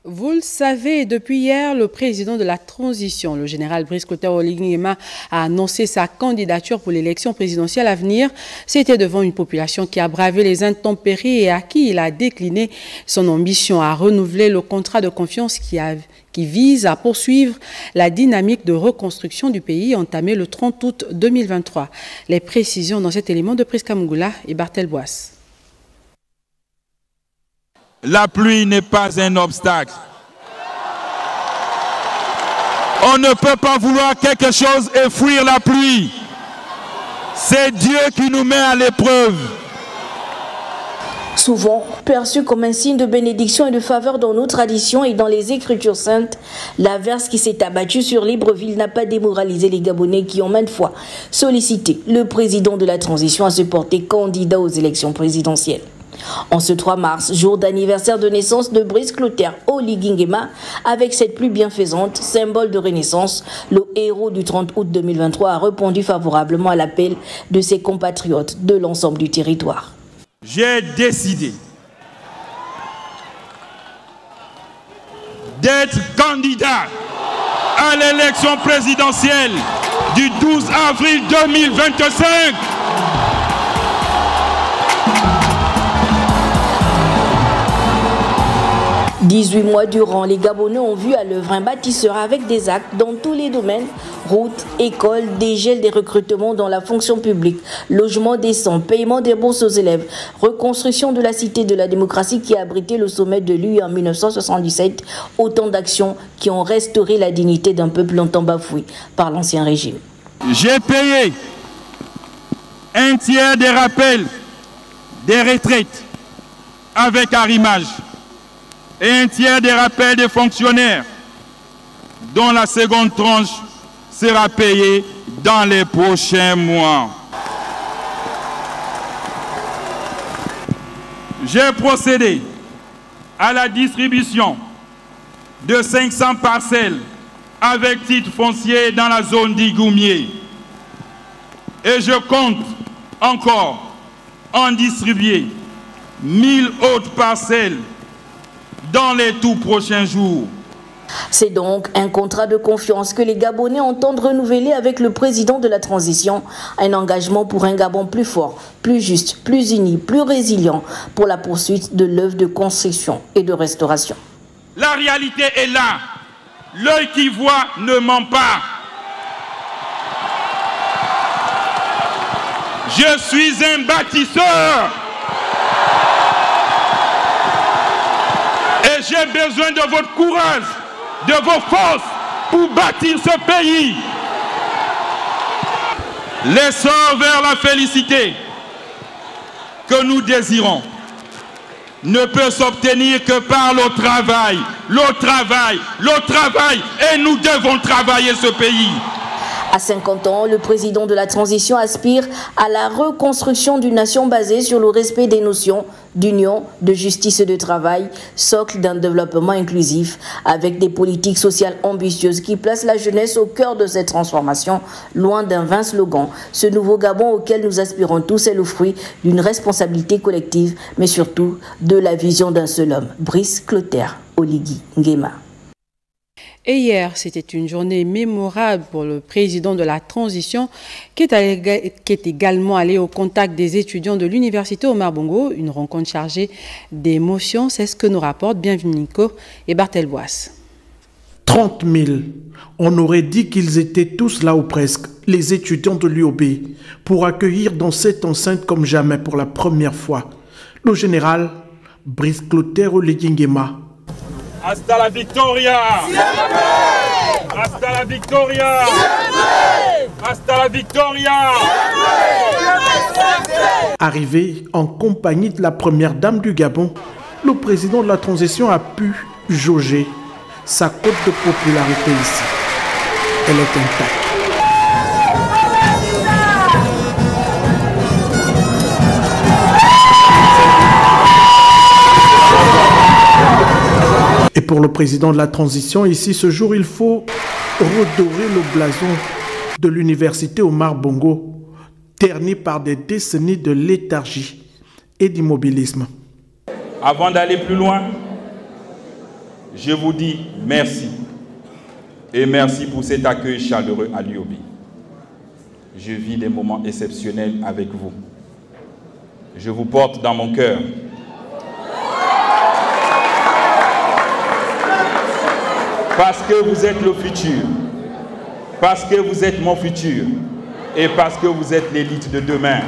Vous le savez, depuis hier, le président de la transition, le général Brice Clotaire Oligui Nguema, a annoncé sa candidature pour l'élection présidentielle à venir. C'était devant une population qui a bravé les intempéries et à qui il a décliné son ambition à renouveler le contrat de confiance qui vise à poursuivre la dynamique de reconstruction du pays entamée le 30 août 2023. Les précisions dans cet élément de Prisca Mougoula et Bartel Boisse. La pluie n'est pas un obstacle. On ne peut pas vouloir quelque chose et fuir la pluie. C'est Dieu qui nous met à l'épreuve. Souvent perçu comme un signe de bénédiction et de faveur dans nos traditions et dans les Écritures saintes, l'averse qui s'est abattue sur Libreville n'a pas démoralisé les Gabonais qui ont maintes fois sollicité le président de la transition à se porter candidat aux élections présidentielles. En ce 3 mars, jour d'anniversaire de naissance de Brice Clotaire Oligui Nguema, avec cette pluie bienfaisante, symbole de renaissance, le héros du 30 août 2023 a répondu favorablement à l'appel de ses compatriotes de l'ensemble du territoire. J'ai décidé d'être candidat à l'élection présidentielle du 12 avril 2025. 18 mois durant, les Gabonais ont vu à l'œuvre un bâtisseur avec des actes dans tous les domaines, routes, écoles, dégel des recrutements dans la fonction publique, logement décent, paiement des bourses aux élèves, reconstruction de la cité de la démocratie qui a abrité le sommet de l'UE en 1977, autant d'actions qui ont restauré la dignité d'un peuple longtemps bafoué par l'ancien régime. J'ai payé un tiers des rappels des retraites avec arrimage et un tiers des rappels des fonctionnaires, dont la seconde tranche sera payée dans les prochains mois. J'ai procédé à la distribution de 500 parcelles avec titre foncier dans la zone d'Igoumier. Et je compte encore en distribuer 1000 autres parcelles dans les tout prochains jours. C'est donc un contrat de confiance que les Gabonais entendent renouveler avec le président de la transition, un engagement pour un Gabon plus fort, plus juste, plus uni, plus résilient pour la poursuite de l'œuvre de construction et de restauration. La réalité est là. L'œil qui voit ne ment pas. Je suis un bâtisseur. Et j'ai besoin de votre courage, de vos forces pour bâtir ce pays. L'essor vers la félicité que nous désirons ne peut s'obtenir que par le travail. Le travail, le travail. Et nous devons travailler ce pays. À 50 ans, le président de la transition aspire à la reconstruction d'une nation basée sur le respect des notions d'union, de justice et de travail, socle d'un développement inclusif, avec des politiques sociales ambitieuses qui placent la jeunesse au cœur de cette transformation, loin d'un vain slogan. Ce nouveau Gabon auquel nous aspirons tous est le fruit d'une responsabilité collective, mais surtout de la vision d'un seul homme, Brice Clotaire Oligui Nguema. Et hier, c'était une journée mémorable pour le président de la transition qui est également allé au contact des étudiants de l'université Omar Bongo, une rencontre chargée d'émotions. C'est ce que nous rapportent Bienvenue Nico et Bartel Boisse. 30 000. On aurait dit qu'ils étaient tous là ou presque, les étudiants de l'UOB, pour accueillir dans cette enceinte comme jamais pour la première fois le général Brice Clotaire Oligui Nguema. Hasta la victoria! Hasta la victoria! Hasta la victoria! Arrivé en compagnie de la première dame du Gabon, le président de la transition a pu jauger sa cote de popularité ici. Elle est intacte. Et pour le président de la transition, ici, ce jour, il faut redorer le blason de l'université Omar Bongo, terni par des décennies de léthargie et d'immobilisme. Avant d'aller plus loin, je vous dis merci. Et merci pour cet accueil chaleureux à l'UOB. Je vis des moments exceptionnels avec vous. Je vous porte dans mon cœur. Parce que vous êtes le futur. Parce que vous êtes mon futur. Et parce que vous êtes l'élite de demain.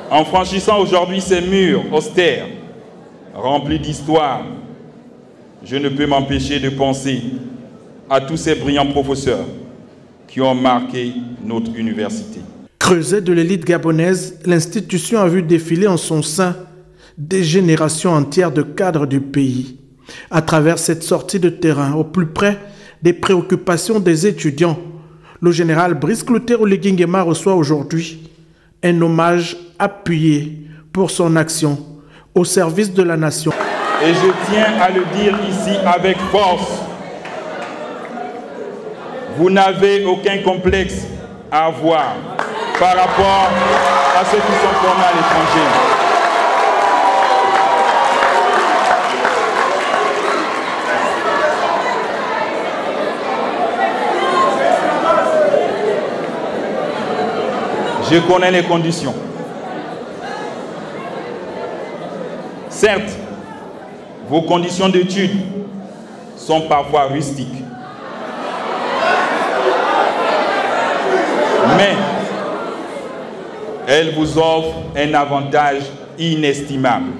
En franchissant aujourd'hui ces murs austères, remplis d'histoire, je ne peux m'empêcher de penser à tous ces brillants professeurs qui ont marqué notre université. Creuset de l'élite gabonaise, l'institution a vu défiler en son sein des générations entières de cadres du pays. À travers cette sortie de terrain, au plus près des préoccupations des étudiants, le général Brice Clotaire Oligui Nguema reçoit aujourd'hui un hommage appuyé pour son action au service de la nation. Et je tiens à le dire ici avec force. Vous n'avez aucun complexe à avoir par rapport à ceux qui sont formés à l'étranger. Je connais les conditions. Certes, vos conditions d'études sont parfois rustiques. Mais elles vous offrent un avantage inestimable.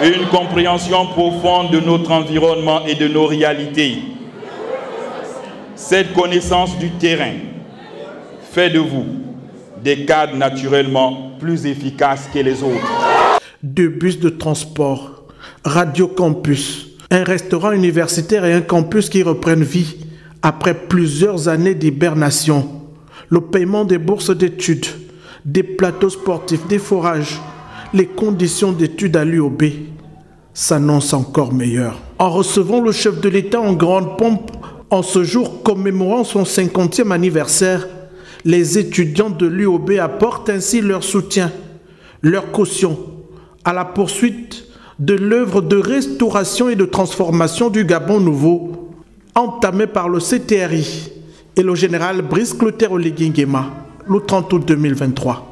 Une compréhension profonde de notre environnement et de nos réalités. Cette connaissance du terrain fait de vous des cadres naturellement plus efficaces que les autres. 2 bus de transport, Radio Campus, un restaurant universitaire et un campus qui reprennent vie après plusieurs années d'hibernation. Le paiement des bourses d'études, des plateaux sportifs, des forages, les conditions d'études à l'UOB s'annoncent encore meilleures. En recevant le chef de l'État en grande pompe en ce jour commémorant son 50e anniversaire, les étudiants de l'UOB apportent ainsi leur soutien, leur caution à la poursuite de l'œuvre de restauration et de transformation du Gabon nouveau, entamée par le CTRI et le général Brice Clotaire Oligui Nguema le 30 août 2023.